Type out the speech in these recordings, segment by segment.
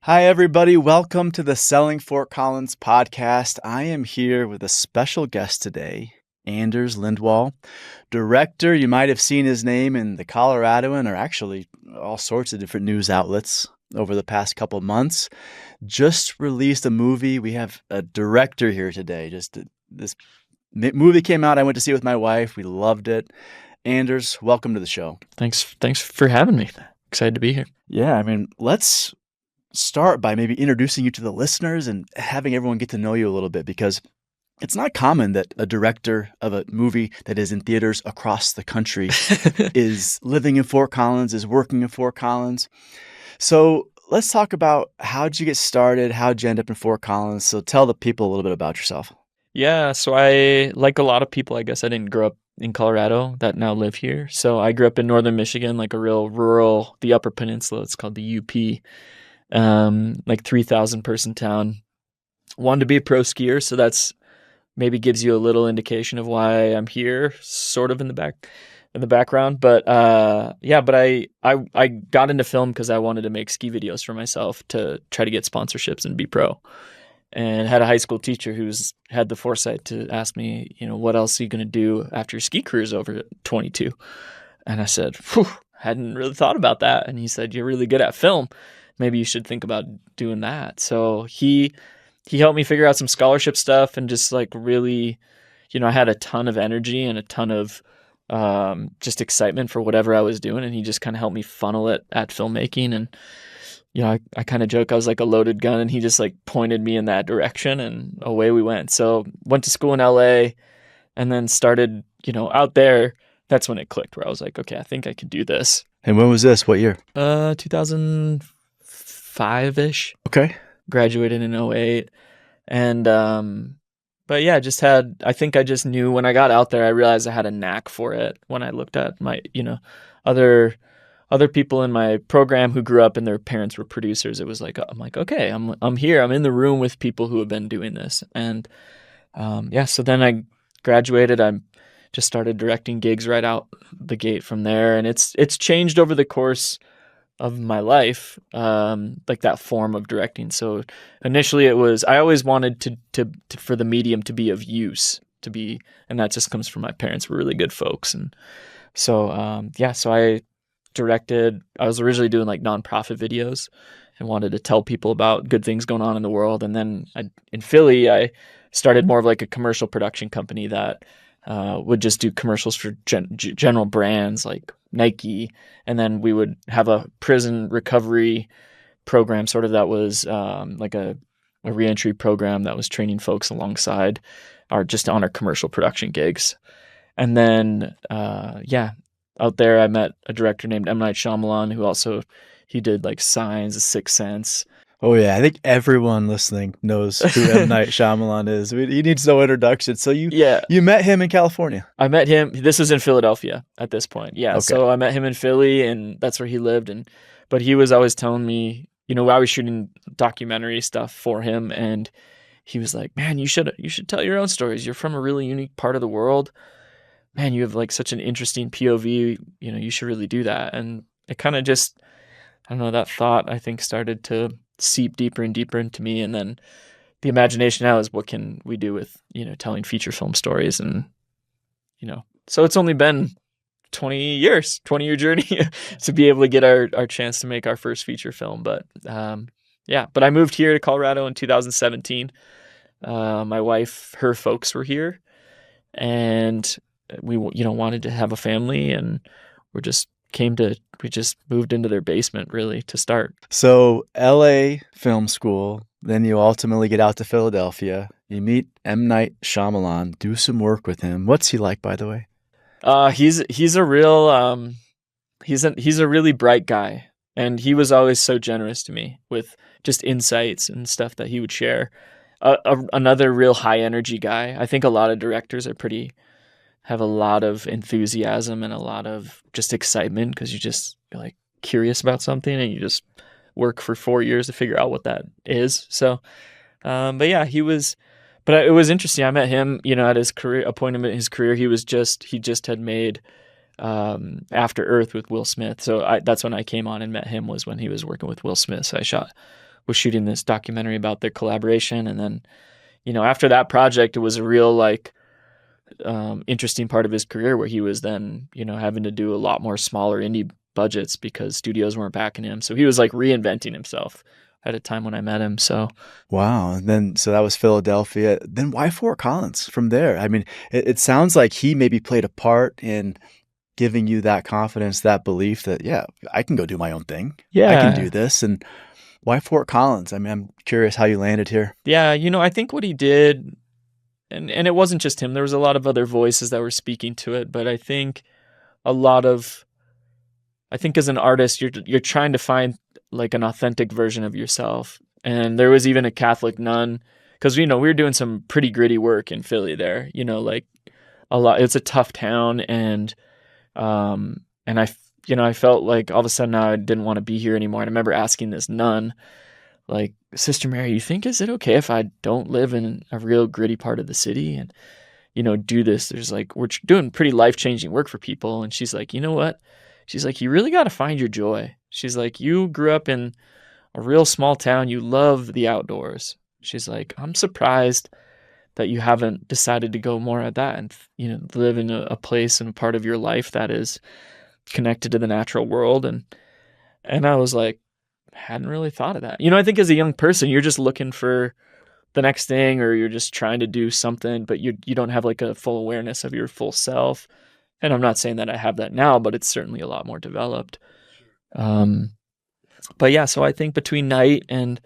Hi, everybody. Welcome to the Selling Fort Collins podcast. I am here with a special guest today, Anders Lindwall, director. You might have seen his name in the Coloradoan or actually all sorts of different news outlets over the past couple months. Just released a movie. We have a director here today. This movie came out. I went to see it with my wife. We loved it. Anders, welcome to the show. Thanks for having me. Excited to be here. Yeah, let's start by maybe introducing you to the listeners and having everyone get to know you a little bit, because it's not common that a director of a movie that is in theaters across the country is living in Fort Collins, is working in Fort Collins. So let's talk about how'd you get started? How'd you end up in Fort Collins? So tell the people a little bit about yourself. Yeah, so I, like a lot of people, I guess I didn't grow up in Colorado that now live here. So I grew up in northern Michigan, like a real rural, the Upper Peninsula. It's called the UP. Like 3,000 person town. Wanted to be a pro skier, so that's maybe gives you a little indication of why I'm here, sort of in the background. But I got into film because I wanted to make ski videos for myself to try to get sponsorships and be pro. And had a high school teacher who's had the foresight to ask me, what else are you going to do after your ski career is over at 22? And I said, hadn't really thought about that. And he said, you're really good at film. Maybe you should think about doing that. So he helped me figure out some scholarship stuff and just like really, I had a ton of energy and a ton of just excitement for whatever I was doing. And he just kind of helped me funnel it at filmmaking. And, I kind of joke I was like a loaded gun, and he just like pointed me in that direction and away we went. So went to school in LA and then started, out there. That's when it clicked, where I was like, okay, I think I can do this. And when was this? What year? 2005-ish. Okay. Graduated in 2008. And, but yeah, I think I just knew when I got out there, I realized I had a knack for it. When I looked at my, other people in my program who grew up and their parents were producers, it was like, I'm like, okay, I'm here. I'm in the room with people who have been doing this. And, so then I graduated. I just started directing gigs right out the gate from there. And it's changed over the course of my life, like that form of directing. So initially I always wanted to for the medium to be of use, and that just comes from my parents were really good folks. And so, so I directed. I was originally doing like nonprofit videos and wanted to tell people about good things going on in the world. And then in Philly, I started more of like a commercial production company that would just do commercials for general brands like Nike. And then we would have a prison recovery program, sort of, that was like a reentry program that was training folks alongside just on our commercial production gigs. And then, out there, I met a director named M. Night Shyamalan, who also, he did like Signs, The Sixth Sense. Oh yeah, I think everyone listening knows who M. Night Shyamalan is. He needs no introduction. So you met him in California. I met him. This was in Philadelphia at this point. Yeah, okay. So I met him in Philly, and that's where he lived. But he was always telling me, I was shooting documentary stuff for him, and he was like, "Man, you should tell your own stories. You're from a really unique part of the world. Man, you have like such an interesting POV, you should really do that." And it kind of just, I don't know, that thought, I think, started to seep deeper and deeper into me. And then the imagination now is, what can we do with, telling feature film stories? And, so it's only been 20-year journey to be able to get our chance to make our first feature film. But but I moved here to Colorado in 2017. My wife, her folks were here, and we wanted to have a family, and we just moved into their basement really to start. So LA film school, then you ultimately get out to Philadelphia. You meet M. Night Shyamalan, do some work with him. What's he like, by the way? He's a real he's a really bright guy, and he was always so generous to me with just insights and stuff that he would share. Another real high energy guy. I think a lot of directors have a lot of enthusiasm and a lot of just excitement because you're like curious about something, and you just work for 4 years to figure out what that is. So, but it was interesting. I met him, at a point in his career, he just had made After Earth with Will Smith. So that's when I came on and met him, was when he was working with Will Smith. So I shot was shooting this documentary about their collaboration. And then, after that project, it was a real like interesting part of his career where he was then, having to do a lot more smaller indie budgets because studios weren't backing him. So he was like reinventing himself at a time when I met him. So wow. And then so that was Philadelphia. Then why Fort Collins from there? I mean, it sounds like he maybe played a part in giving you that confidence, that belief that, yeah, I can go do my own thing. yeah, I can do this. And why Fort Collins? I mean, I'm curious how you landed here. yeah, I think what he did, and it wasn't just him. There was a lot of other voices that were speaking to it, but I think as an artist, you're trying to find like an authentic version of yourself. And there was even a Catholic nun, because we were doing some pretty gritty work in Philly there. Like a lot. It's a tough town, and I felt like all of a sudden I didn't want to be here anymore. And I remember asking this nun, like, Sister Mary, you think, is it okay if I don't live in a real gritty part of the city and, do this? There's like, we're doing pretty life-changing work for people. And she's like, you know what? She's like, you really got to find your joy. She's like, you grew up in a real small town. You love the outdoors. She's like, I'm surprised that you haven't decided to go more at that and, live in a place and a part of your life that is connected to the natural world. And I was like, hadn't really thought of that. I think as a young person, you're just looking for the next thing, or you're just trying to do something, but you don't have like a full awareness of your full self. And I'm not saying that I have that now, but it's certainly a lot more developed. But yeah, so I think between Night and,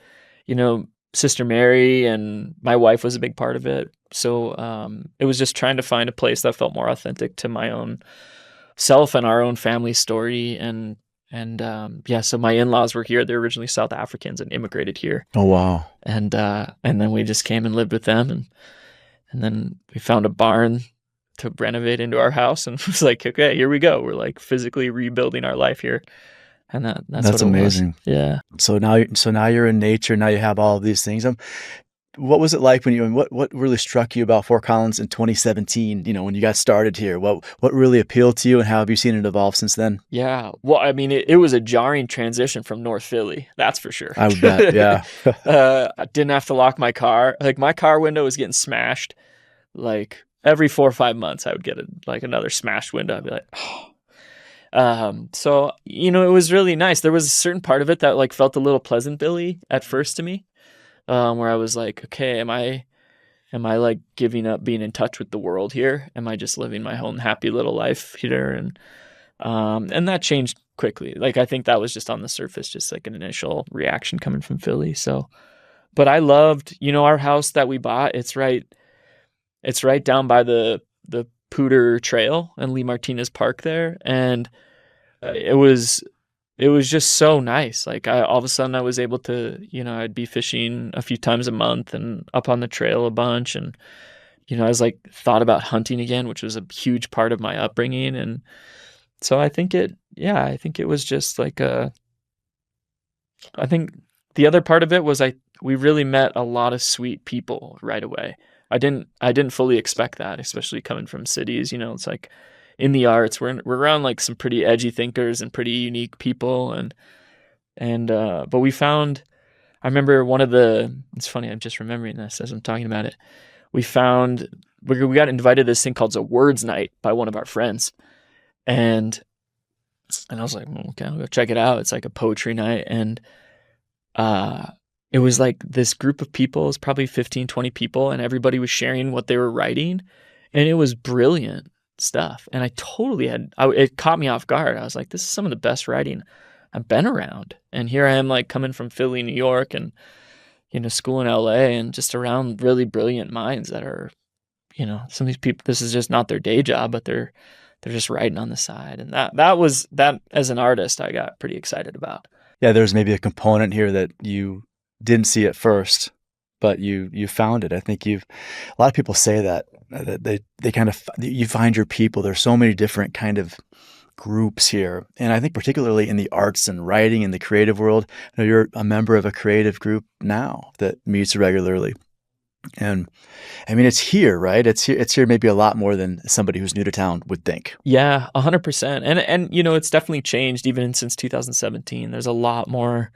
Sister Mary and my wife was a big part of it. So it was just trying to find a place that felt more authentic to my own self and our own family story. And so my in-laws were here. They're originally South Africans and immigrated here. Oh, wow. And then we just came and lived with them. And then we found a barn to renovate into our house, and it was like, okay, here we go. We're like physically rebuilding our life here. And that's what amazing. Yeah. So now you're in nature. Now you have all of these things. What was it like what really struck you about Fort Collins in 2017? When you got started here, what really appealed to you, and how have you seen it evolve since then? Yeah. Well, I mean, it was a jarring transition from North Philly. That's for sure. I would bet. Yeah. I didn't have to lock my car. Like my car window was getting smashed. Like every 4 or 5 months, I would get another smashed window. I'd be like, oh. So, it was really nice. There was a certain part of it that like felt a little Pleasantville-y at first to me, where I was like, okay, am I like giving up being in touch with the world here? Am I just living my own happy little life here? And that changed quickly. Like, I think that was just on the surface, just like an initial reaction coming from Philly. So, but I loved, our house that we bought. It's right down by the Pooter Trail and Lee Martinez Park there. And it was just so nice. Like all of a sudden I was able to, I'd be fishing a few times a month and up on the trail a bunch. And, I was like thought about hunting again, which was a huge part of my upbringing. And so I think it was just like I think the other part of it was we really met a lot of sweet people right away. I didn't fully expect that, especially coming from cities. It's like in the arts, we're around like some pretty edgy thinkers and pretty unique people, but we found. I remember it's funny. I'm just remembering this as I'm talking about it. We got invited to this thing called a Words Night by one of our friends, and I was like, okay, I'll go check it out. It's like a poetry night, and it was like this group of people, it's probably 15, 20 people, and everybody was sharing what they were writing. And it was brilliant stuff. And I totally it caught me off guard. I was like, this is some of the best writing I've been around. And here I am like coming from Philly, New York, and, school in LA, and just around really brilliant minds that are, some of these people, this is just not their day job, but they're just writing on the side. And that as an artist, I got pretty excited about. Yeah. There's maybe a component here that you didn't see at first, but you found it. I think a lot of people say that they kind of, you find your people. There's so many different kind of groups here. And I think particularly in the arts and writing and the creative world, you're a member of a creative group now that meets regularly. And I mean, it's here, right? It's here maybe a lot more than somebody who's new to town would think. Yeah, 100%. And it's definitely changed even since 2017. There's a lot more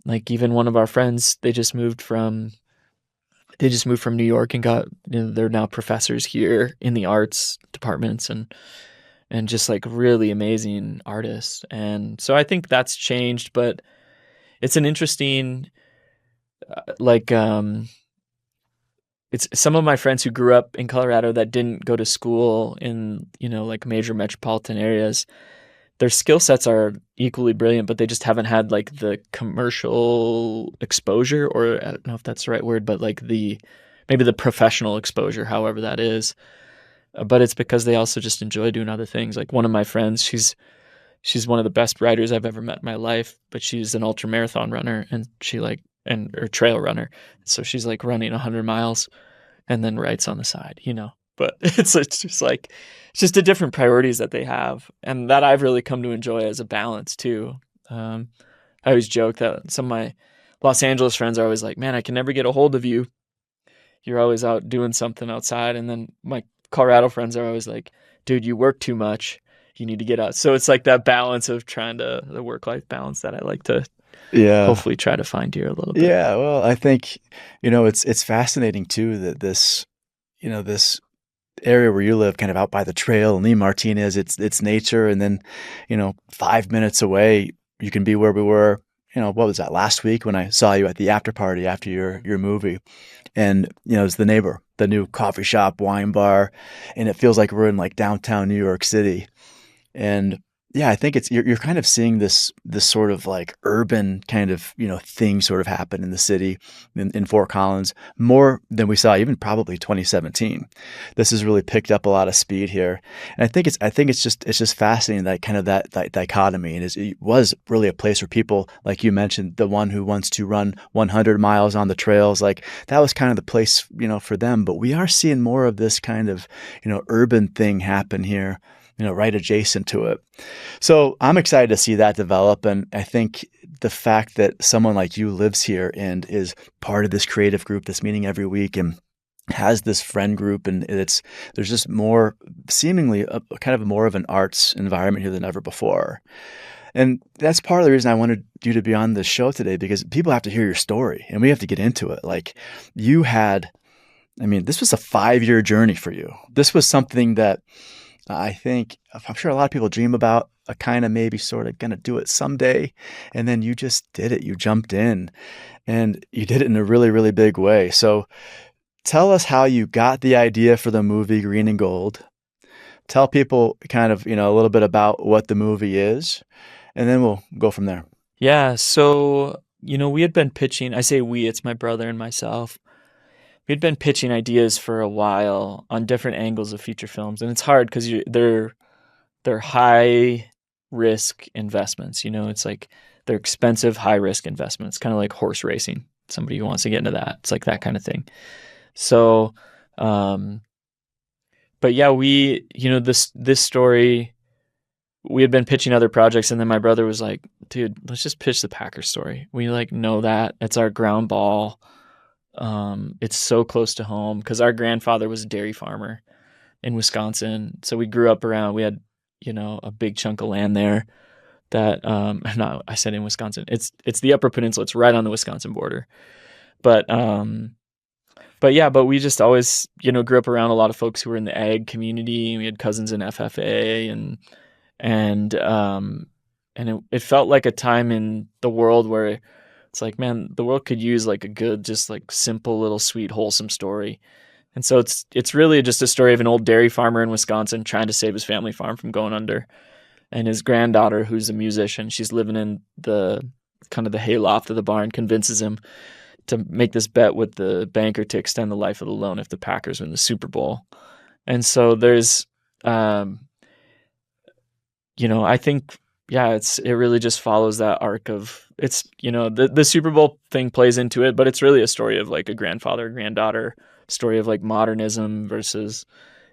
Like even one of our friends, they just moved from New York and got, they're now professors here in the arts departments, and just like really amazing artists. And so I think that's changed, but it's an interesting, like, it's some of my friends who grew up in Colorado that didn't go to school in, like major metropolitan areas. Their skill sets are equally brilliant, but they just haven't had like the commercial exposure, or I don't know if that's the right word, but like maybe the professional exposure, however that is. But it's because they also just enjoy doing other things. Like one of my friends, she's one of the best writers I've ever met in my life, but she's an ultra marathon runner, and or trail runner. So she's like running 100 miles and then writes on the side, But it's just the different priorities that they have, and that I've really come to enjoy as a balance too. I always joke that some of my Los Angeles friends are always like, "Man, I can never get a hold of you. You're always out doing something outside." And then my Colorado friends are always like, "Dude, you work too much. You need to get out." So it's like that balance of the work-life balance that I like to hopefully try to find here a little bit. Yeah, well, I think, it's fascinating too that this area where you live, kind of out by the trail, and Lee Martinez, it's nature, and then, 5 minutes away, you can be where we were. What was that, last week when I saw you at the after party after your movie, and it's the Neighbor, the new coffee shop, wine bar, and it feels like we're in like downtown New York City. And yeah, I think you're kind of seeing this sort of like urban kind of, thing sort of happen in the city, in Fort Collins, more than we saw even probably 2017. This has really picked up a lot of speed here. And I think it's just fascinating, that kind of that dichotomy. And it was really a place where people, like you mentioned, the one who wants to run 100 miles on the trails, like that was kind of the place, for them. But we are seeing more of this kind of, urban thing happen here, right adjacent to it. So I'm excited to see that develop. And I think the fact that someone like you lives here and is part of this creative group that's meeting every week and has this friend group, and there's just more, seemingly kind of more of an arts environment here than ever before. And that's part of the reason I wanted you to be on this show today, because people have to hear your story and we have to get into it. Like this was a 5-year journey for you. This was something that I'm sure a lot of people dream about, a kind of maybe sort of going to do it someday. And then you just did it. You jumped in and you did it in a really, really big way. So tell us how you got the idea for the movie Green and Gold. Tell people kind of, a little bit about what the movie is, and then we'll go from there. Yeah. So, we had been pitching, I say we, it's my brother and myself. We'd been pitching ideas for a while on different angles of feature films, and it's hard because they're high risk investments. It's like they're expensive, high risk investments, kind of like horse racing. Somebody who wants to get into that, it's like that kind of thing. So, but yeah, this story, we had been pitching other projects, and then my brother was like, "Dude, let's just pitch the Packers story. We know that it's our ground ball." It's so close to home because our grandfather was a dairy farmer in Wisconsin. So we grew up around, we had, a big chunk of land there that, no, I said in Wisconsin, it's the Upper Peninsula. It's right on the Wisconsin border. But we just always, grew up around a lot of folks who were in the ag community. We had cousins in FFA, and it felt like a time in the world where it's like, man, the world could use like a good, just like simple little sweet, wholesome story. And so it's really just a story of an old dairy farmer in Wisconsin trying to save his family farm from going under. And his granddaughter, who's a musician, she's living in the kind of the hayloft of the barn, convinces him to make this bet with the banker to extend the life of the loan if the Packers win the Super Bowl. And so there's, I think, yeah, it really just follows that arc of, it's, the Super Bowl thing plays into it, but it's really a story of like a grandfather, granddaughter, story of like modernism versus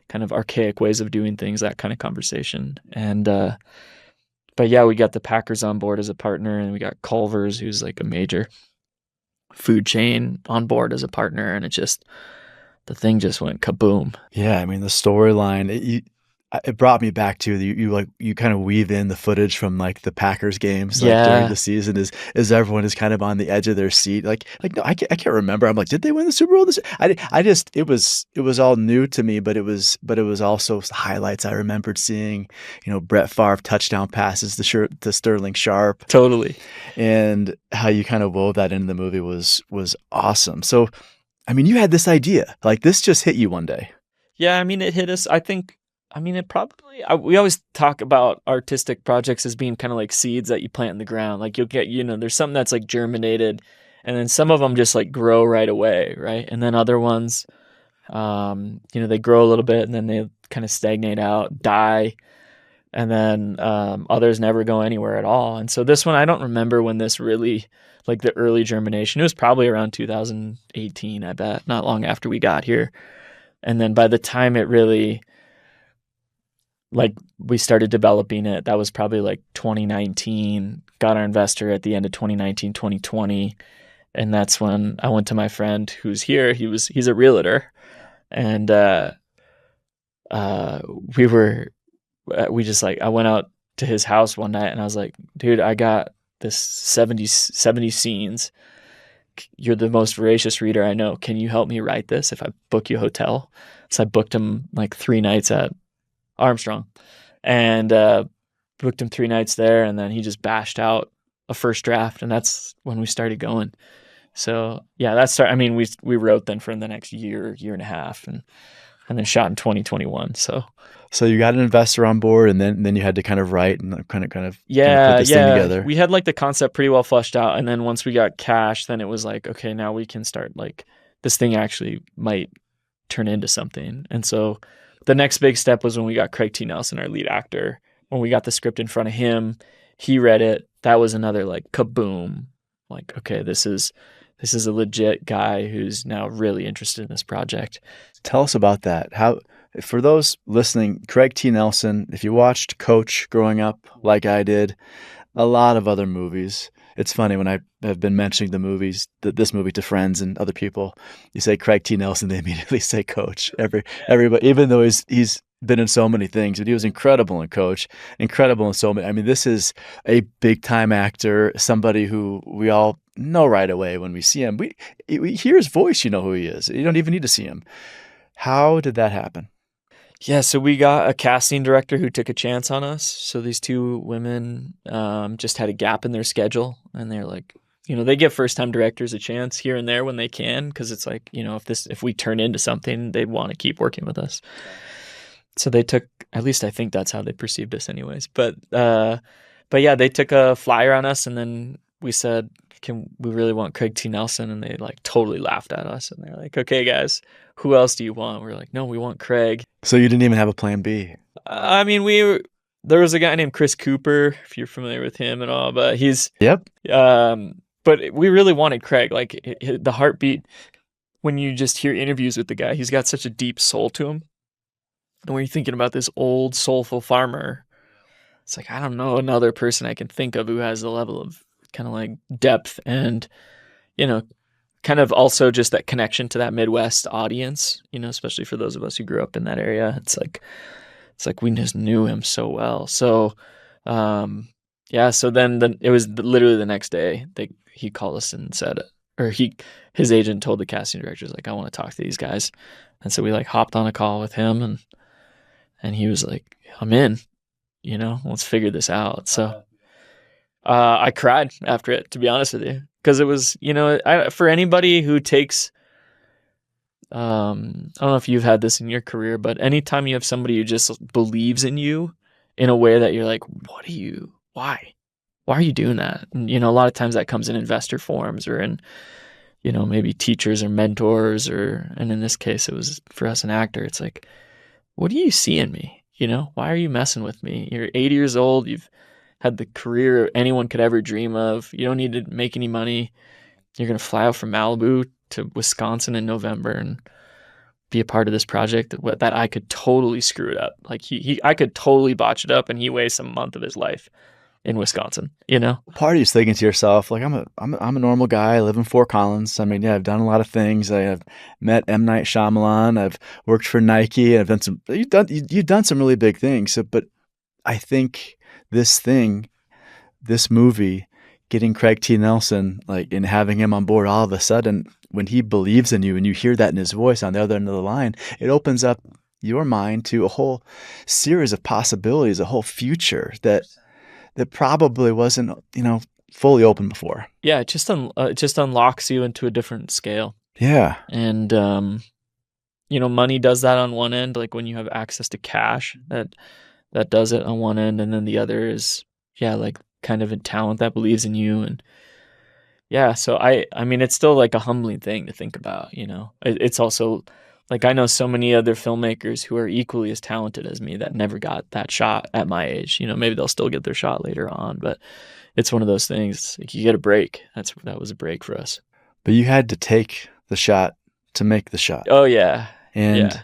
kind of archaic ways of doing things, that kind of conversation. And, but yeah, we got the Packers on board as a partner, and we got Culver's, who's like a major food chain, on board as a partner. And the thing just went kaboom. Yeah. I mean, the storyline, it brought me back to you kind of weave in the footage from like the Packers games like during Yeah, the season is everyone is kind of on the edge of their seat like no I can't remember. I'm like, did they win the Super Bowl this I just it was all new to me, but it was also highlights I remembered seeing, Brett Favre touchdown passes to Sterling Sharp, totally. and how you kind of wove that into the movie was awesome. So I mean, you had this idea, like this just hit you one day. Yeah, I mean, it hit us. It probably, we always talk about artistic projects as being kind of like seeds that you plant in the ground. Like you'll get, there's something that's like germinated, and then some of them just like grow right away, right? And then other ones, they grow a little bit and then they kind of stagnate out, die, and then others never go anywhere at all. And so this one, I don't remember when this really, like the early germination, it was probably around 2018, I bet, not long after we got here. And then by the time it really, like we started developing it, that was probably like 2019, got our investor at the end of 2019, 2020. And that's when I went to my friend who's here. He's a realtor. And I went out to his house one night and I was like, dude, I got this 70 scenes. You're the most voracious reader I know. Can you help me write this if I book you a hotel? So I booked him like 3 nights at Armstrong and booked him 3 nights there. And then he just bashed out a first draft. And that's when we started going. So yeah, we wrote then for the next year and a half and then shot in 2021. So you got an investor on board, and then you had to kind of write and kind of put this thing together. We had like the concept pretty well fleshed out, and then once we got cash, then it was like, okay, now we can start, like this thing actually might turn into something. And so the next big step was when we got Craig T. Nelson, our lead actor. When we got the script in front of him, he read it. That was another like kaboom. Like, okay, this is a legit guy who's now really interested in this project. Tell us about that. For those listening, Craig T. Nelson, if you watched Coach growing up like I did, a lot of other movies. It's funny when I have been mentioning this movie to friends and other people, you say Craig T. Nelson, they immediately say Coach. Everybody, even though he's been in so many things, but he was incredible in Coach, incredible in so many. I mean, this is a big time actor, somebody who we all know right away when we see him. We hear his voice, you know who he is. You don't even need to see him. How did that happen? Yeah, so we got a casting director who took a chance on us. So these 2 women just had a gap in their schedule, and they're like, they give first-time directors a chance here and there when they can, because it's like, if we turn into something, they'd want to keep working with us. So they took, at least I think that's how they perceived us anyways. But yeah, they took a flyer on us, and then we said, we really want Craig T. Nelson? And they like totally laughed at us. And they're like, okay, guys, who else do you want? We're like, no, we want Craig. So you didn't even have a plan B? There was a guy named Chris Cooper, if you're familiar with him and all, but Yep. But we really wanted Craig. Like the heartbeat, when you just hear interviews with the guy, he's got such a deep soul to him. And when you're thinking about this old soulful farmer, it's like, I don't know another person I can think of who has the level of kind of like depth and, kind of also just that connection to that Midwest audience, especially for those of us who grew up in that area. It's like we just knew him so well. So, so then it was literally the next day he called us and said, or his agent told the casting directors, like, I want to talk to these guys. And so we like hopped on a call with him and he was like, I'm in, let's figure this out. So I cried after it, to be honest with you, because it was, for anybody who takes, I don't know if you've had this in your career, but anytime you have somebody who just believes in you in a way that you're like, why are you doing that? And, a lot of times that comes in investor forums or in, maybe teachers or mentors, and in this case, it was for us, an actor. It's like, what do you see in me? Why are you messing with me? You're 80 years old. You've had the career anyone could ever dream of. You don't need to make any money. You're going to fly out from Malibu to Wisconsin in November and be a part of this project that I could totally screw it up. Like I could totally botch it up and he wastes a month of his life. in Wisconsin, you know? Part of you's thinking to yourself, like, I'm a normal guy. I live in Fort Collins. I mean, yeah, I've done a lot of things. I have met M. Night Shyamalan. I've worked for Nike. I've done you've done some really big things. So, but I think this movie, getting Craig T. Nelson, like, and having him on board, all of a sudden, when he believes in you and you hear that in his voice on the other end of the line, it opens up your mind to a whole series of possibilities, a whole future that probably wasn't, fully open before. Yeah, it just unlocks you into a different scale. Yeah. And, money does that on one end, like when you have access to cash, that does it on one end. And then the other is, like kind of a talent that believes in you. And yeah, so I mean, it's still like a humbling thing to think about, It's also like, I know so many other filmmakers who are equally as talented as me that never got that shot at my age. Maybe they'll still get their shot later on, but it's one of those things. Like, you get a break. That was a break for us. But you had to take the shot to make the shot. Oh yeah. And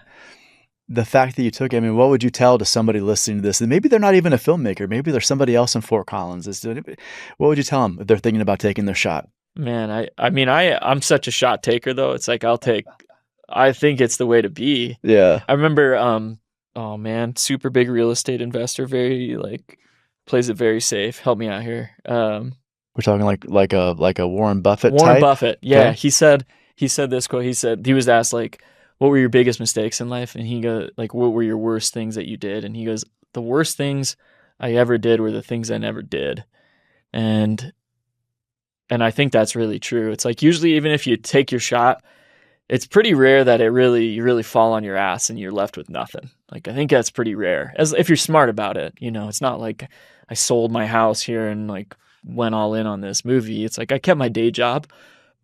the fact that you took it, I mean, what would you tell to somebody listening to this? And maybe they're not even a filmmaker. Maybe there's somebody else in Fort Collins. What would you tell them if they're thinking about taking their shot? Man, I'm such a shot taker though. It's like, I think it's the way to be. Yeah. I remember, super big real estate investor, very plays it very safe. Help me out here. We're talking like a Warren Buffett Warren type? Buffett. Yeah. Okay. He said this quote. He was asked what were your biggest mistakes in life? And he goes, what were your worst things that you did? And he goes, the worst things I ever did were the things I never did. And I think that's really true. It's like, usually even if you take your shot, it's pretty rare that you really fall on your ass and you're left with nothing. Like, I think that's pretty rare, as if you're smart about it. It's not like I sold my house here and went all in on this movie. It's like, I kept my day job,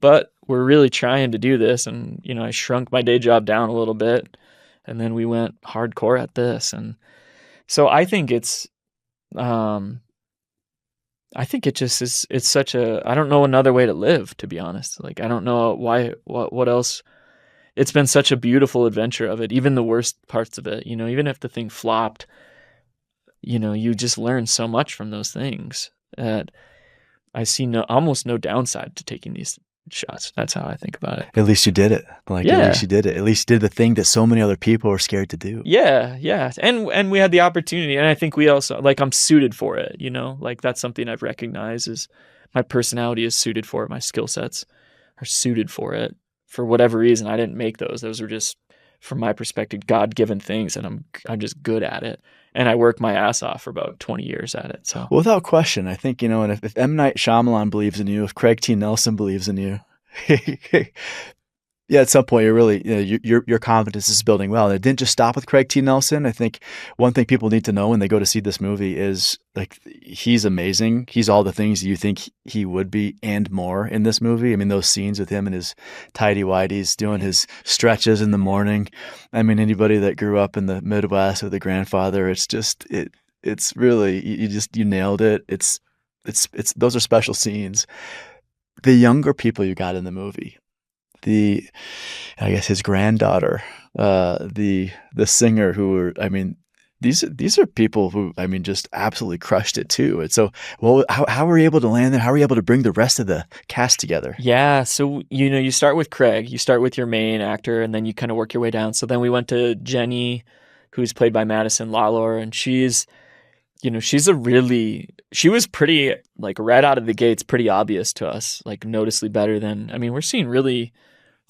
but we're really trying to do this. And, I shrunk my day job down a little bit, and then we went hardcore at this. And so I think it's such I don't know another way to live, to be honest. Like, I don't know what else. It's been such a beautiful adventure of it, even the worst parts of it, even if the thing flopped, you just learn so much from those things that I see almost no downside to taking these shots. That's how I think about it. At least you did it. At least you did it. At least you did the thing that so many other people were scared to do. Yeah. And we had the opportunity, and I think we also, I'm suited for it, that's something I've recognized is my personality is suited for it. My skill sets are suited for it. For whatever reason, I didn't make those. Those were just, from my perspective, God-given things, and I'm just good at it. And I worked my ass off for about 20 years at it. So, without question, I think, and if M. Night Shyamalan believes in you, if Craig T. Nelson believes in you, at some point you're really, your confidence is building well. And it didn't just stop with Craig T. Nelson. I think one thing people need to know when they go to see this movie is, he's amazing. He's all the things you think he would be and more in this movie. I mean, those scenes with him and his tidy whities doing his stretches in the morning. I mean, anybody that grew up in the Midwest with a grandfather, it's just, it's really, you nailed it. It's those are special scenes. The younger people you got in the movie, I guess his granddaughter, the singer who were, I mean, these are people who, I mean, just absolutely crushed it too. And so, how were you able to land there? How were you able to bring the rest of the cast together? Yeah. So, you start with Craig, you start with your main actor, and then you kind of work your way down. So then we went to Jenny, who's played by Madison Lawlor, and she was pretty, right out of the gates, pretty obvious to us, noticeably better than, I mean, we're seeing really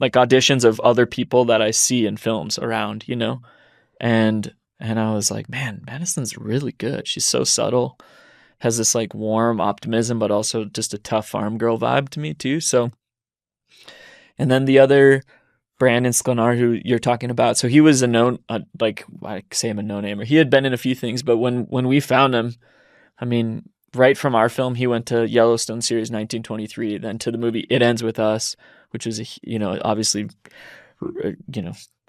auditions of other people that I see in films around, and I was like, man, Madison's really good. She's so subtle, has this warm optimism, but also just a tough farm girl vibe to me too. So, and then the other Brandon Sklenar, who you're talking about, so he was a known, I say him a no-namer. He had been in a few things, but when we found him, I mean, right from our film, he went to Yellowstone series 1923, then to the movie It Ends With Us, which is obviously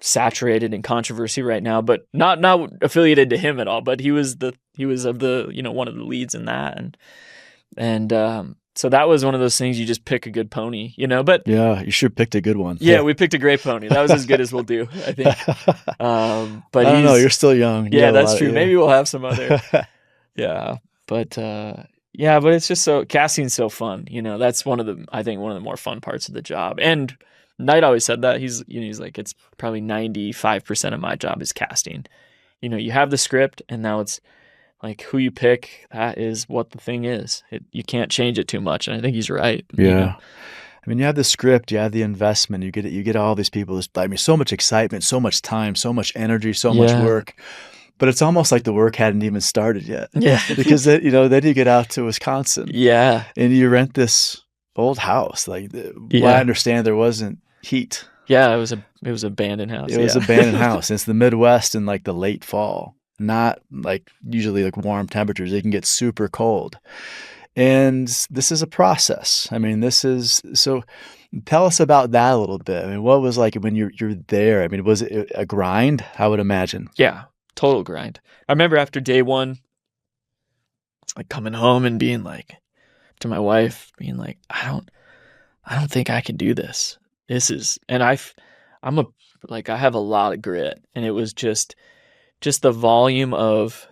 saturated in controversy right now, but not affiliated to him at all. But he was of the one of the leads in that, and so that was one of those things, you just pick a good pony, But yeah, you sure picked a good one. Yeah, we picked a great pony. That was as good as we'll do, I think. But I don't know, you're still young. Yeah, that's true. Maybe we'll have some other. Yeah, but Yeah, but it's just casting's so fun. That's I think one of the more fun parts of the job. And Knight always said that. He's like, it's probably 95% of my job is casting. You have the script, and now it's like who you pick, that is what the thing is. You can't change it too much. And I think he's right. Yeah. I mean, you have the script, you have the investment, you get all these people. I mean, so much excitement, so much time, so much energy, so much work. But it's almost like the work hadn't even started yet. Yeah. Because then you get out to Wisconsin. Yeah. And you rent this old house. Like, what I understand, there wasn't heat. Yeah, it was abandoned house. It was abandoned house. It's the Midwest in like the late fall. Not like usually like warm temperatures. They can get super cold. And this is a process. I mean, so tell us about that a little bit. I mean, what was like when you're there? I mean, was it a grind? I would imagine. Yeah. Total grind. I remember after day one, like coming home and being like, to my wife, being like, I don't think I can do this. And I have a lot of grit, and it was just the volume of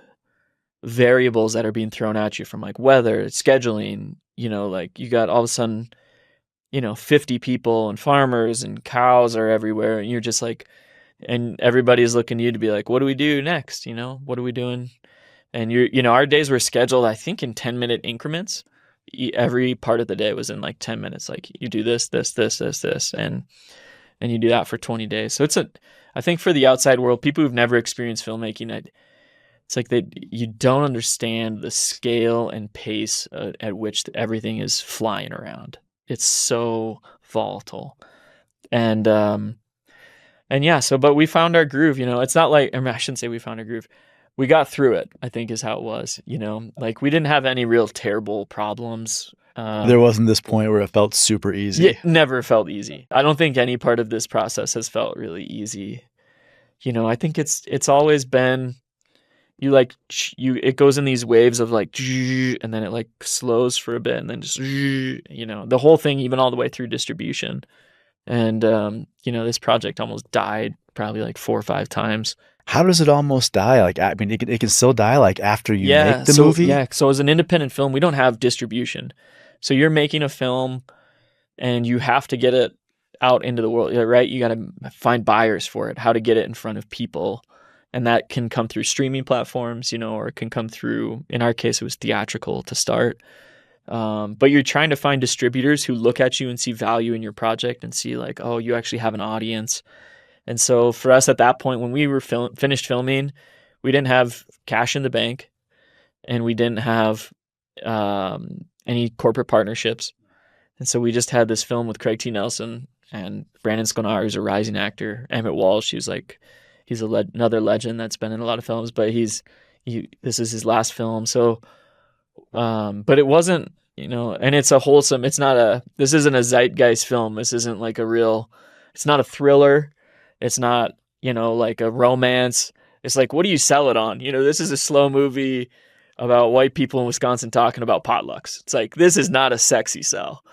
variables that are being thrown at you from like weather, scheduling, like you got all of a sudden, 50 people and farmers and cows are everywhere, and you're just like, and everybody's looking to you to be like, what do we do next? What are we doing? And our days were scheduled, I think, in 10-minute increments. Every part of the day was in like 10 minutes. Like you do this, and you do that for 20 days. So I think for the outside world, people who've never experienced filmmaking, it's like you don't understand the scale and pace at which everything is flying around. It's so volatile. And yeah, but we found our groove, it's not like, I shouldn't say we found our groove. We got through it, I think is how it was, like we didn't have any real terrible problems. There wasn't this point where it felt super easy. It never felt easy. I don't think any part of this process has felt really easy. I think it's always been, it goes in these waves of like, and then it like slows for a bit and then just, the whole thing, even all the way through distribution. And, this project almost died probably like 4 or 5 times. How does it almost die? Like, I mean, it can still die like after you make the movie? Yeah. So as an independent film, we don't have distribution. So you're making a film and you have to get it out into the world, right? You got to find buyers for it, how to get it in front of people. And that can come through streaming platforms, or it can come through, in our case, it was theatrical to start. But you're trying to find distributors who look at you and see value in your project and see like, oh, you actually have an audience. And so for us at that point, when we were finished filming, we didn't have cash in the bank, and we didn't have any corporate partnerships. And so we just had this film with Craig T. Nelson and Brandon Sconar, who's a rising actor. Emmett Walsh, he's another legend that's been in a lot of films, but this is his last film. So, but it wasn't, and it's a wholesome, this isn't a zeitgeist film. This isn't like it's not a thriller. It's not, like a romance. It's like, what do you sell it on? This is a slow movie about white people in Wisconsin talking about potlucks. It's like, this is not a sexy sell.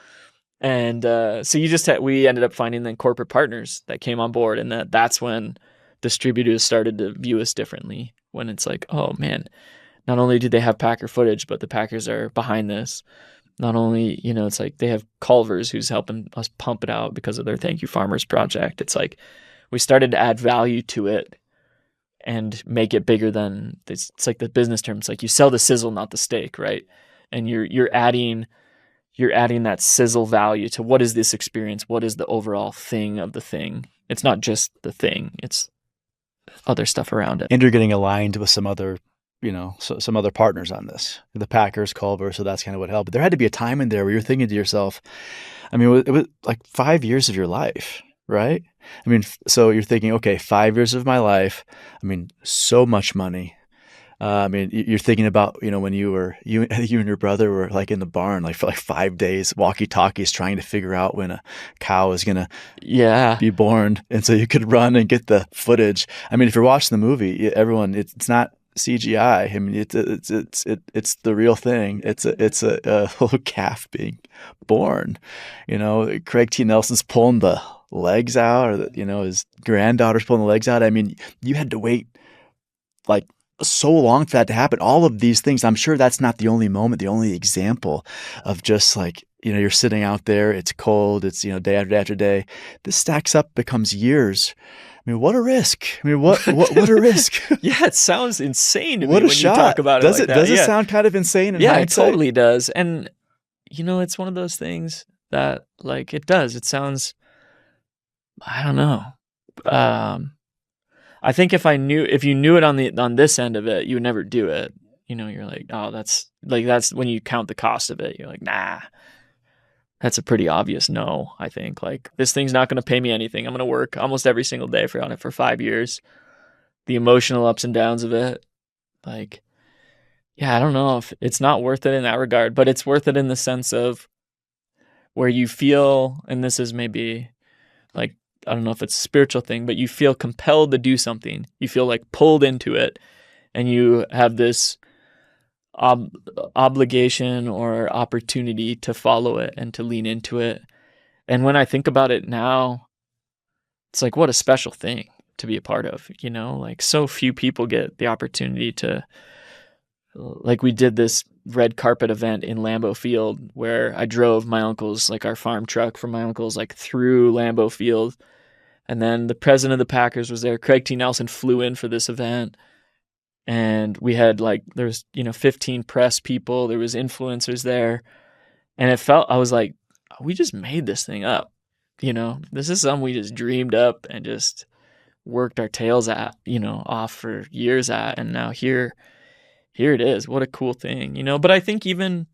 And so we ended up finding then corporate partners that came on board, and that's when distributors started to view us differently, when it's like, oh man, not only do they have Packer footage, but the Packers are behind this. Not only, it's like they have Culver's who's helping us pump it out because of their Thank You Farmers project. It's like we started to add value to it and make it bigger than it's like the business term. It's like you sell the sizzle, not the steak, right? And you're adding that sizzle value to what is this experience? What is the overall thing of the thing? It's not just the thing, it's other stuff around it. And you're getting aligned with some other, some other partners on this, the Packers, Culver. So that's kind of what helped. But there had to be a time in there where you're thinking to yourself, I mean, it was like 5 years of your life, right? I mean, so you're thinking, okay, 5 years of my life. I mean, so much money. I mean, you're thinking about, when you and your brother were like in the barn, like for like 5 days, walkie-talkies, trying to figure out when a cow is going to be born. And so you could run and get the footage. I mean, if you're watching the movie, it's not CGI. I mean, it's the real thing. It's a little calf being born. Craig T. Nelson's pulling the legs out, or his granddaughter's pulling the legs out. I mean, you had to wait like so long for that to happen. All of these things, I'm sure that's not the only moment, the only example of just like, you're sitting out there, it's cold, it's, day after day after day. This stacks up, becomes years. I mean, what a risk. I mean, what a risk. Yeah, it sounds insane to What me a when shot. you talk about Does it like that. Does it Yeah. sound kind of insane in Yeah, hindsight? it totally does. And, it's one of those things that, like, it does. It sounds, I don't know. I think if you knew it on this end of it, you would never do it. You're like, oh, that's when you count the cost of it. You're like, nah, that's a pretty obvious no. I think like this thing's not going to pay me anything. I'm going to work almost every single day on it for 5 years. The emotional ups and downs of it, like, yeah, I don't know if it's not worth it in that regard, but it's worth it in the sense of where you feel, and this is maybe like, I don't know if it's a spiritual thing, but you feel compelled to do something. You feel like pulled into it, and you have this obligation or opportunity to follow it and to lean into it. And when I think about it now, it's like, what a special thing to be a part of, like so few people get the opportunity to, like we did this red carpet event in Lambeau Field where I drove my uncle's, like our farm truck from my uncle's, like through Lambeau Field. And then the president of the Packers was there. Craig T. Nelson flew in for this event. And we had there was, 15 press people. There was influencers there. And I was like, we just made this thing up. This is something we just dreamed up and just worked our tails at, off for years at. And now here it is. What a cool thing, But I think even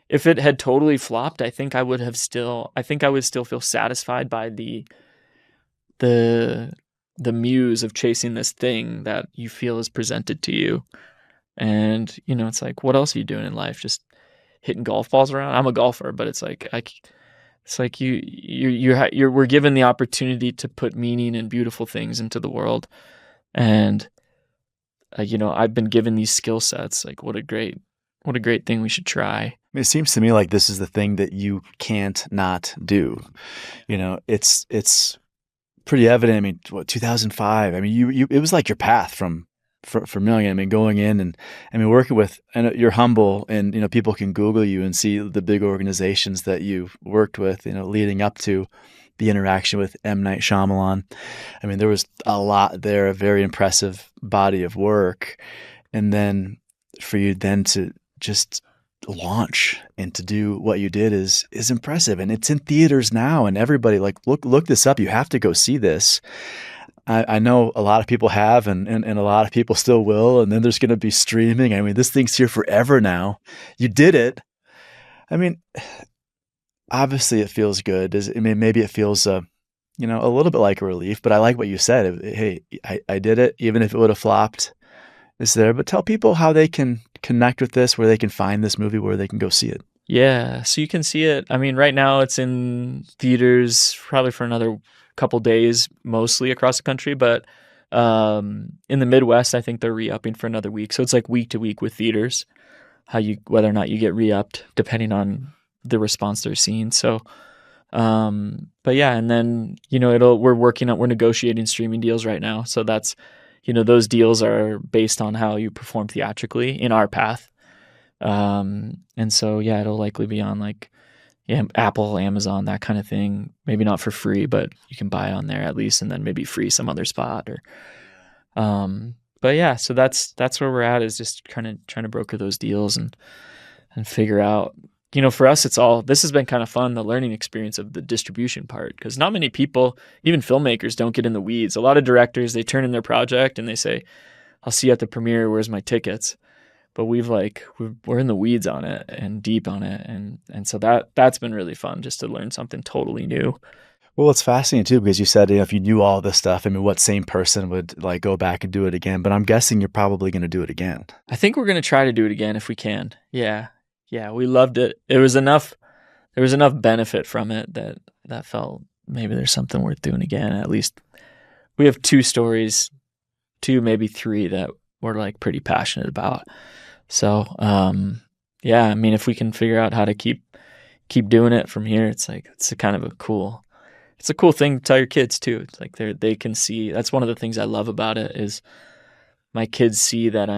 if it had totally flopped, I think I would still feel satisfied by the muse of chasing this thing that you feel is presented to you. And, it's like, what else are you doing in life? Just hitting golf balls around? I'm a golfer, but it's like, we're given the opportunity to put meaning and beautiful things into the world. And, I've been given these skill sets. Like, what a great thing we should try. It seems to me like this is the thing that you can't not do. It's pretty evident. I mean, 2005. I mean, it was like your path for Million. I mean, going in and working with, and you're humble, and people can Google you and see the big organizations that you worked with. Leading up to the interaction with M. Night Shyamalan. I mean, there was a lot there, a very impressive body of work, and then for you then to just launch and to do what you did is impressive. And it's in theaters now, and everybody look this up. You have to go see this. I know a lot of people have, and a lot of people still will. And then there's going to be streaming. I mean, this thing's here forever now. You did it. I mean, obviously it feels good. Maybe it feels, a little bit like a relief, but I like what you said. Hey, I did it. Even if it would have flopped, it's there. But tell people how they can connect with this, where they can find this movie, where they can go see it. Yeah, so you can see it. I mean, right now it's in theaters probably for another couple days, mostly across the country. But in the Midwest, I think they're re-upping for another week. So it's like week to week with theaters, whether or not you get re-upped, depending on the response they're seeing. So, but yeah, and then we're negotiating streaming deals right now. So that's, those deals are based on how you perform theatrically in our path. And so, yeah, it'll likely be on Apple, Amazon, that kind of thing. Maybe not for free, but you can buy on there at least, and then maybe free some other spot but yeah, so that's where we're at, is just kind of trying to broker those deals and figure out, for us, this has been kind of fun, the learning experience of the distribution part, because not many people, even filmmakers, don't get in the weeds. A lot of directors, they turn in their project and they say, I'll see you at the premiere, where's my tickets? But we're in the weeds on it and deep on it. And so that's been really fun, just to learn something totally new. Well, it's fascinating too, because you said, if you knew all this stuff, I mean, what same person would go back and do it again? But I'm guessing you're probably going to do it again. I think we're going to try to do it again if we can. Yeah. Yeah. We loved it. There was enough benefit from it that felt maybe there's something worth doing again. At least we have 2 stories, 2, maybe 3 that we're pretty passionate about. So, yeah, I mean, if we can figure out how to keep doing it from here, it's a kind of a cool thing to tell your kids too. It's like they can see. That's one of the things I love about it is my kids see that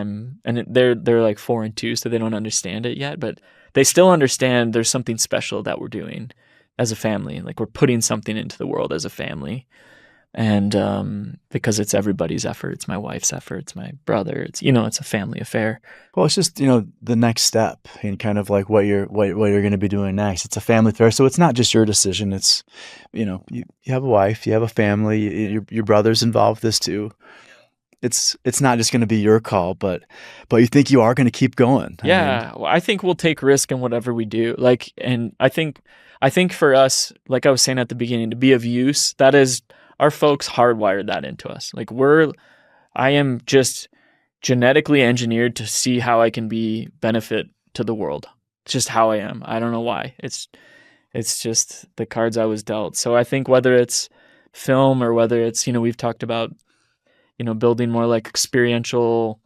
they're like 4 and 2, so they don't understand it yet, but they still understand there's something special that we're doing as a family. Like we're putting something into the world as a family. And because it's everybody's effort, it's my wife's effort, it's my brother, it's a family affair. Well, it's just, the next step and kind of like what you're going to be doing next. It's a family affair. So it's not just your decision. It's, you have a wife, you have a family, your brother's involved with this too. It's not just going to be your call, but you think you are going to keep going. Well, I think we'll take risk in whatever we do. Like, and I think for us, like I was saying at the beginning, to be of use, that is, our folks hardwired that into us. Like I am just genetically engineered to see how I can be benefit to the world. It's just how I am. I don't know why. It's just the cards I was dealt. So I think whether it's film or whether it's, we've talked about, building more like experiential,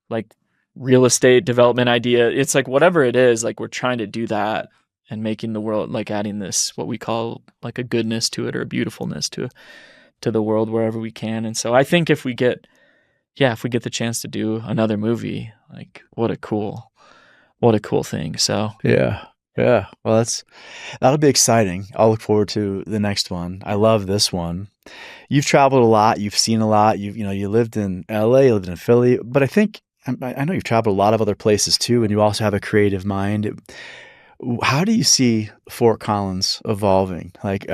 like real estate development idea. It's like whatever it is, like we're trying to do that and making the world, like adding this, what we call like a goodness to it or a beautifulness to the world wherever we can. And so I think if we get the chance to do another movie, like what a cool thing. So yeah. Well, that'll be exciting. I'll look forward to the next one. I love this one. You've traveled a lot. You've seen a lot. You lived in LA, you lived in Philly, but I know you've traveled a lot of other places too, and you also have a creative mind. How do you see Fort Collins evolving? Like,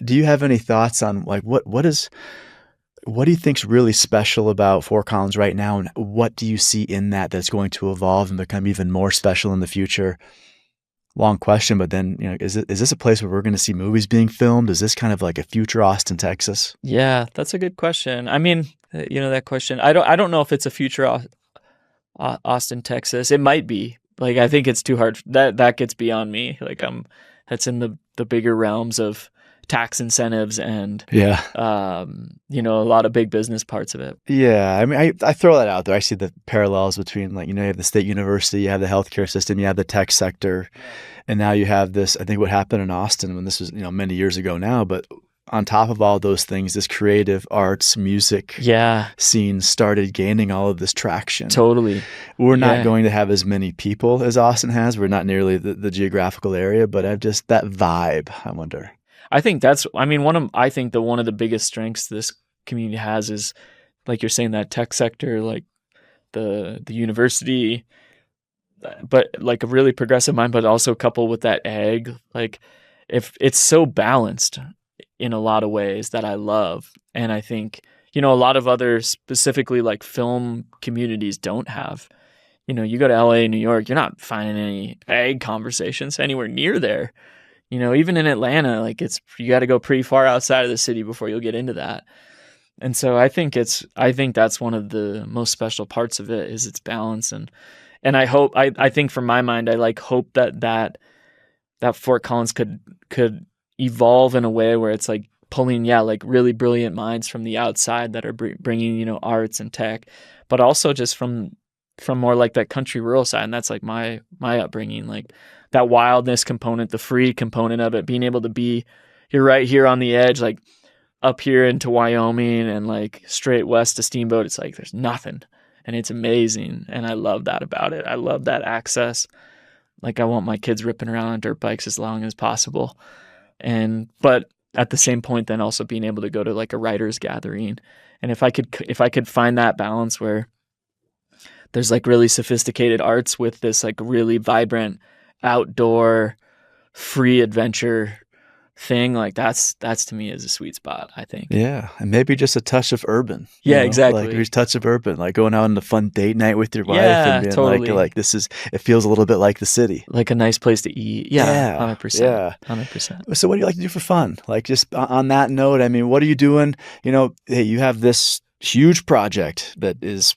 do you have any thoughts on like what do you think's really special about Fort Collins right now, and what do you see in that's going to evolve and become even more special in the future? Long question, but then is this a place where we're going to see movies being filmed? Is this kind of like a future Austin, Texas? Yeah, that's a good question. I mean, that question. I don't know if it's a future Austin, Texas. It might be. Like, I think it's too hard. That gets beyond me. Like, that's in the bigger realms of tax incentives and a lot of big business parts of it. Yeah, I mean, I throw that out there. I see the parallels between, like, you have the state university, you have the healthcare system, you have the tech sector, and now you have this. I think what happened in Austin when this was many years ago now, but on top of all those things, this creative arts, music scene started gaining all of this traction. Totally. We're not going to have as many people as Austin has. We're not nearly the geographical area, but I've just that vibe, I wonder. I think one of the biggest strengths this community has is, like you're saying, that tech sector, like the university, but like a really progressive mind, but also coupled with that ag, like if it's so balanced in a lot of ways that I love. And I think, a lot of other specifically like film communities don't have. You go to LA, New York, you're not finding any ag conversations anywhere near there. Even in Atlanta, like you got to go pretty far outside of the city before you'll get into that. And so I think that's one of the most special parts of it is its balance. And I think from my mind, I hope that Fort Collins could evolve in a way where it's like pulling, like really brilliant minds from the outside that are bringing, arts and tech, but also just from more like that country rural side. And that's like my upbringing, like that wildness component, the free component of it, being able to be, you're right here on the edge, like up here into Wyoming and like straight west to Steamboat. It's like, there's nothing and it's amazing. And I love that about it. I love that access. Like I want my kids ripping around on dirt bikes as long as possible. But at the same point, then also being able to go to like a writer's gathering. And if I could find that balance where there's like really sophisticated arts with this like really vibrant outdoor free adventure thing, like that's to me is a sweet spot, I think. Yeah, and maybe just a touch of urban. Exactly. Like there's a touch of urban, like going out on a fun date night with your wife and being totally. like it feels a little bit like the city. Like a nice place to eat. Yeah, 100%. Yeah. 100%. So what do you like to do for fun? Like just on that note, I mean, what are you doing? Hey, you have this huge project that is,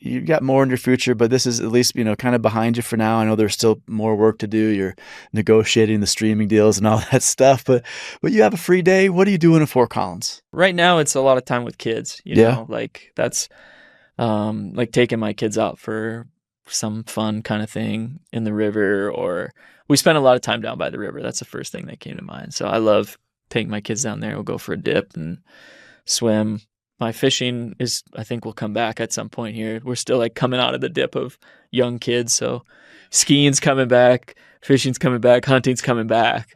you've got more in your future, but this is at least, kind of behind you for now. I know there's still more work to do. You're negotiating the streaming deals and all that stuff, but you have a free day. What are you doing in Fort Collins? Right now, it's a lot of time with kids, know, like that's like taking my kids out for some fun kind of thing in the river, or we spend a lot of time down by the river. That's the first thing that came to mind. So I love taking my kids down there. We'll go for a dip and swim. my fishing is, I think, will come back at some point here. We're still like coming out of the dip of young kids. So skiing's coming back, fishing's coming back, hunting's coming back.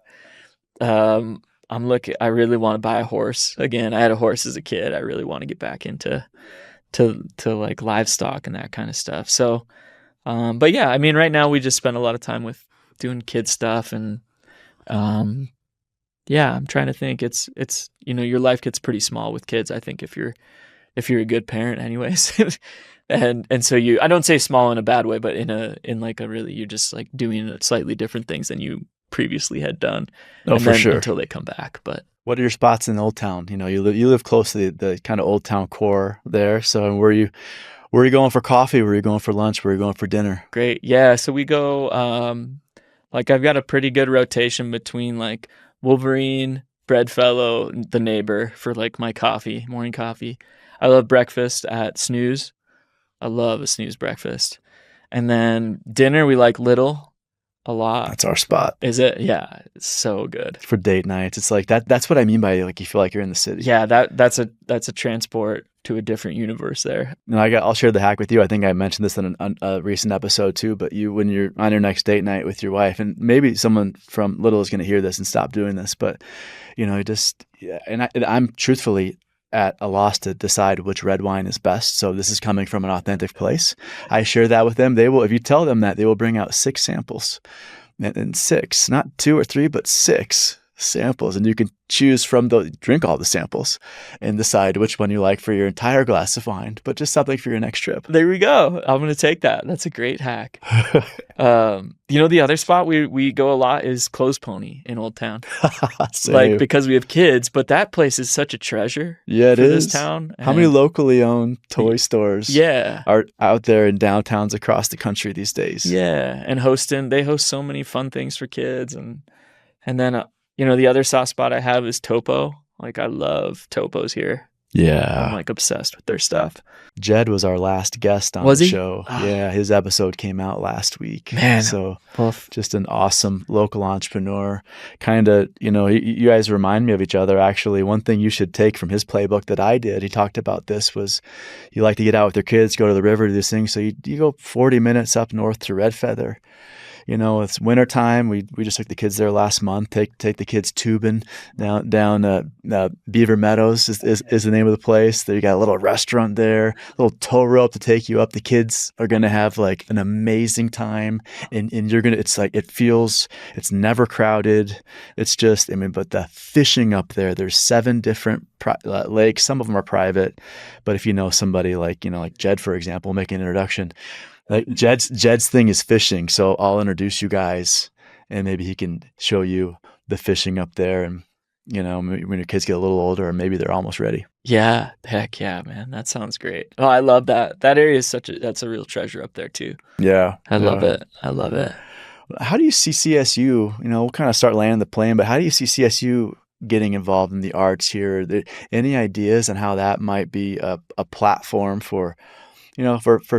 I really want to buy a horse again. I had a horse as a kid. I really want to get back into like livestock and that kind of stuff. So, but yeah, I mean, right now we just spend a lot of time with doing kid stuff, and yeah, I'm trying to think. It's your life gets pretty small with kids, I think, if you're a good parent anyways. and so I don't say small in a bad way, but in like a really, you're just like doing slightly different things than you previously had done. Oh, for sure. Until they come back. But what are your spots in Old Town? You live close to the kind of Old Town core there. So where are you going for coffee? Where are you going for lunch? Where are you going for dinner? Great. Yeah. So we go, like I've got a pretty good rotation between like Wolverine, Breadfellow, the Neighbor for like my coffee, morning coffee. I love breakfast at Snooze. I love a Snooze breakfast. And then dinner, we like Little a lot. That's our spot. Is it? Yeah. It's so good. For date nights. It's like that's what I mean by like you feel like you're in the city. Yeah, that's a transport to a different universe there. No, I'll share the hack with you. I think I mentioned this in a recent episode too, but when you're on your next date night with your wife, and maybe someone from Little is going to hear this and stop doing this, but I'm truthfully at a loss to decide which red wine is best. So this is coming from an authentic place. I share that with them. They will, if you tell them that, they will bring out 6 samples, and 6, not 2 or 3, but 6 samples, and you can choose from drink all the samples and decide which one you like for your entire glass of wine, but just something for your next trip. There we go. I'm going to take that. That's a great hack. The other spot we go a lot is Clothes Pony in Old Town. Like, because we have kids, but that place is such a treasure. Yeah, it is. This town. How many locally owned toy stores are out there in downtowns across the country these days? Yeah, and they host so many fun things for kids, and then the other soft spot I have is Topo. Like, I love Topos here. Yeah. I'm like obsessed with their stuff. Jed was our last guest on the show. Yeah, his episode came out last week. Man. So just an awesome local entrepreneur. Kind of, you guys remind me of each other. Actually, one thing you should take from his playbook that I did, he talked about this, was you like to get out with your kids, go to the river, do this thing. So you go 40 minutes up north to Red Feather. It's wintertime. We just took the kids there last month. Take the kids tubing down Beaver Meadows is the name of the place. There you got a little restaurant there, a little tow rope to take you up. The kids are gonna have like an amazing time, and you're gonna. It's like it's never crowded. It's just but the fishing up there's 7 different lakes. Some of them are private, but if you know somebody like Jed, for example, make an introduction. Like Jed's thing is fishing, so I'll introduce you guys, and maybe he can show you the fishing up there, and when your kids get a little older, or maybe they're almost ready. Yeah, heck yeah, man, that sounds great. Oh, I love that. That area is that's a real treasure up there too. Yeah, I love it. I love it. How do you see CSU? We'll kind of start landing the plane, but how do you see CSU getting involved in the arts here? Any ideas on how that might be a platform for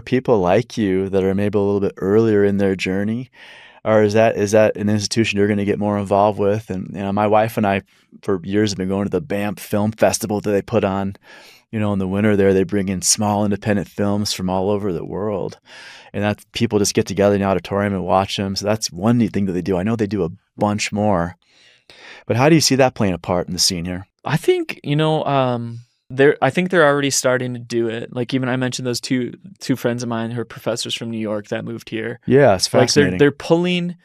people like you that are maybe a little bit earlier in their journey? Or is that an institution you're going to get more involved with? And my wife and I, for years, have been going to the Banff Film Festival that they put on. In the winter there, they bring in small independent films from all over the world, and that people just get together in the auditorium and watch them. So that's one neat thing that they do. I know they do a bunch more, but how do you see that playing a part in the scene here? I think I think they're already starting to do it. Like, even I mentioned those two friends of mine who are professors from New York that moved here. Yeah, it's fascinating. Like, they're pulling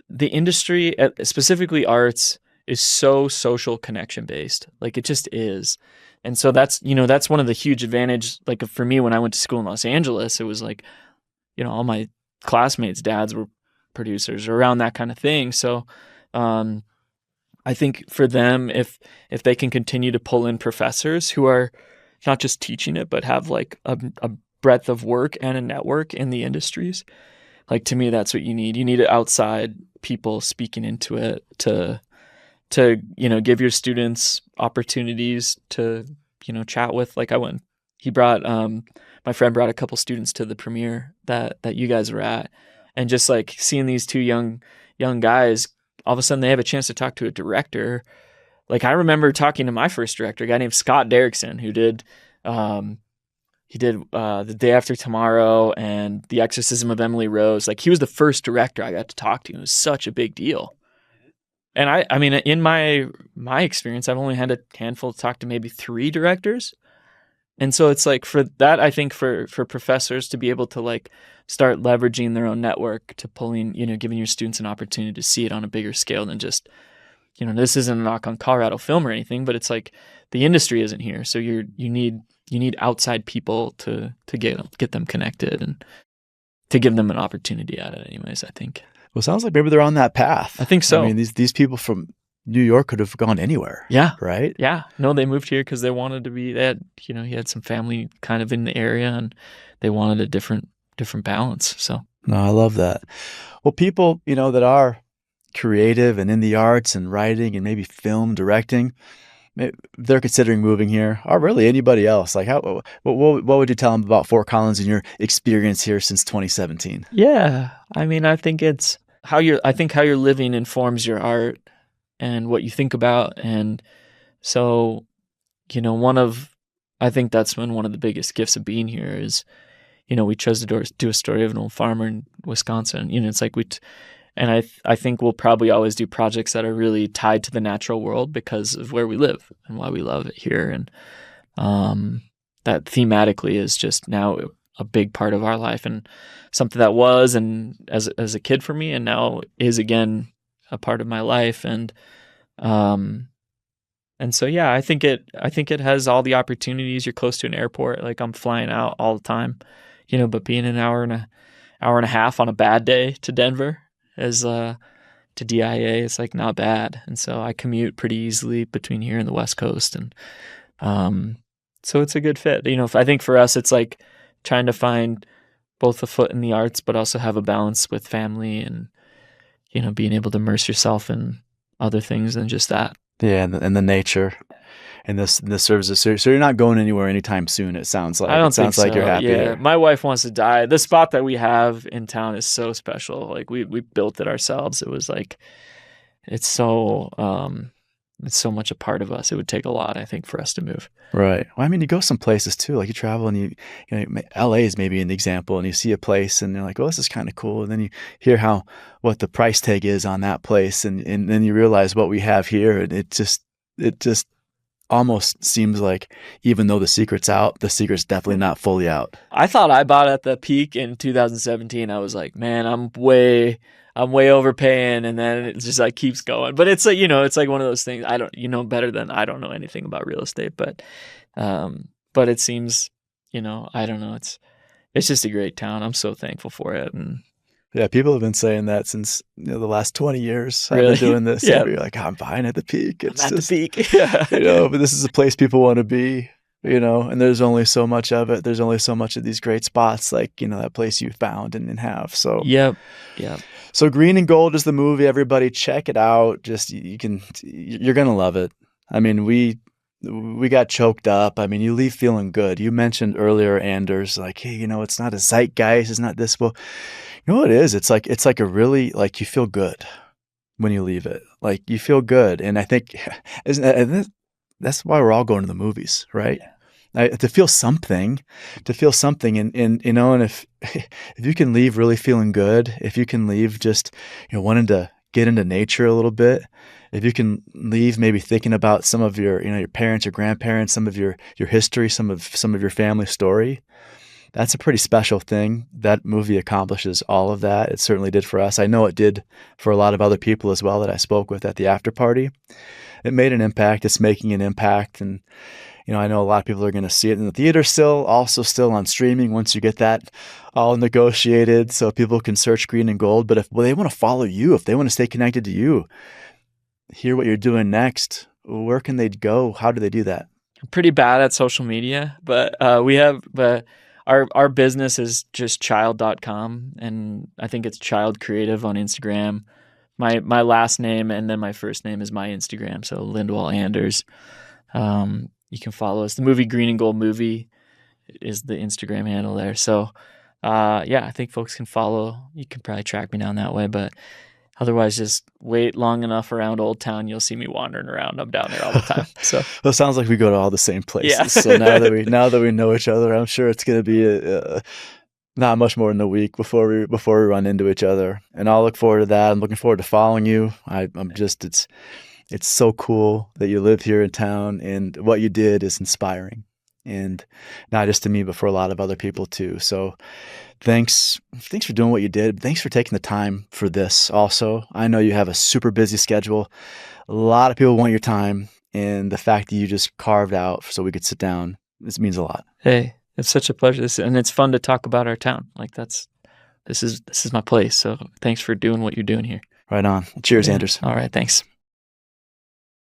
the industry, specifically arts, is so social connection based. Like, it just is. And so that's one of the huge advantage. Like, for me, when I went to school in Los Angeles, it was like, all my classmates' dads were producers or around that kind of thing. So, I think for them, if they can continue to pull in professors who are not just teaching it, but have like a breadth of work and a network in the industries, like, to me, that's what you need. You need outside people speaking into it to give your students opportunities to chat with. Like, my friend brought a couple students to the premiere that you guys were at, and just like seeing these 2 young guys, all of a sudden they have a chance to talk to a director like I remember talking to my first director, a guy named Scott Derrickson, who did The Day After Tomorrow and The Exorcism of Emily Rose. Like he was the first director I got to talk to. It was such a big deal. And I mean, in my experience, I've only had a handful to talk to maybe 3 directors. And so it's like for that, I think for professors to be able to like start leveraging their own network to pulling, giving your students an opportunity to see it on a bigger scale than just, this isn't a knock on Colorado film or anything, but it's like the industry isn't here. So you need outside people to get them connected and to give them an opportunity at it anyways, I think. Well, it sounds like maybe they're on that path. I think so. I mean, these people from New York could have gone anywhere. Yeah. Right? Yeah. No, they moved here because they wanted to be, he had some family kind of in the area and they wanted a different balance. So. No, I love that. Well, people, that are creative and in the arts and writing and maybe film directing, they're considering moving here, or really anybody else. Like, what would you tell them about Fort Collins and your experience here since 2017? Yeah. I mean, I think it's how you're living informs your art and what you think about. And so, I think that's been one of the biggest gifts of being here is, we chose to do a story of an old farmer in Wisconsin. It's like and I think we'll probably always do projects that are really tied to the natural world because of where we live and why we love it here. And that thematically is just now a big part of our life and something that was and as a kid for me and now is again a part of my life. And so yeah, I think it has all the opportunities. You're close to an airport. Like I'm flying out all the time, but being an hour and a half on a bad day to Denver to DIA, it's like not bad. And so I commute pretty easily between here and the West Coast. And so it's a good fit. I think for us, it's like trying to find both a foot in the arts, but also have a balance with family and, being able to immerse yourself in other things than just that. Yeah. And the nature. And this serves as so you're not going anywhere anytime soon. It sounds like. I don't think so. Like you're happy. Yeah, here. My wife wants to die. The spot that we have in town is so special. Like we built it ourselves. It was like it's so much a part of us. It would take a lot, I think, for us to move. Right. Well, I mean, you go some places too. Like you travel and LA is maybe an example, and you see a place and you're like, "Oh, this is kind of cool." And then you hear what the price tag is on that place, and then you realize what we have here, and it just almost seems like even though the secret's out, the secret's definitely not fully out. I thought I bought at the peak in 2017. I was like, man, I'm way overpaying, and then it just like keeps going. But it's like, it's like one of those things. I don't, better than I don't know anything about real estate, but it seems, I don't know. It's just a great town. I'm so thankful for it. And yeah, people have been saying that since the last 20 years. Really? I've been doing this. Yeah. You're like, I'm buying at the peak. I'm at the peak. Yeah. But this is a place people want to be, and there's only so much of it. There's only so much of these great spots, like, that place you found and have. So, Yep. So Green and Gold is the movie. Everybody check it out. Just, you're going to love it. I mean, we got choked up. I mean, you leave feeling good. You mentioned earlier, Anders, like, hey, it's not a zeitgeist. It's not this. Well, you know what it is? It's like a really, like, you feel good when you leave it. Like, you feel good. And I think, that's why we're all going to the movies, right? To feel something. And if you can leave really feeling good, if you can leave just, wanting to get into nature a little bit, if you can leave maybe thinking about some of your, your parents or grandparents, some of your history, some of your family story, that's a pretty special thing. That movie accomplishes all of that. It certainly did for us. I know it did for a lot of other people as well that I spoke with at the after party. It made an impact. It's making an impact. And, I know a lot of people are going to see it in the theater also still on streaming once you get that all negotiated so people can search Green and Gold. But if they want to follow you, if they want to stay connected to you, hear what you're doing next, where can they go? How do they do that? I'm pretty bad at social media, but our business is just child.com, and I think it's Child Creative on Instagram. My last name and then my first name is my Instagram, so Lindwall Anders. You can follow us. The movie Green and Gold Movie is the Instagram handle there. So I think folks can follow. You can probably track me down that way, but Otherwise, just wait long enough around Old Town, you'll see me wandering around. I'm down there all the time. So Well, it sounds like we go to all the same places. Yeah. So now that we know each other, I'm sure it's going to be not much more than a week before we run into each other. And I'll look forward to that. I'm looking forward to following you. It's so cool that you live here in town, and what you did is inspiring. And not just to me, but for a lot of other people too. So thanks for doing what you did. Thanks for taking the time for this also. I know you have a super busy schedule. A lot of people want your time, and the fact that you just carved out so we could sit down, this means a lot. Hey, it's such a pleasure. And it's fun to talk about our town. Like this is my place. So thanks for doing what you're doing here. Right on. Cheers, Anders. All right. Thanks.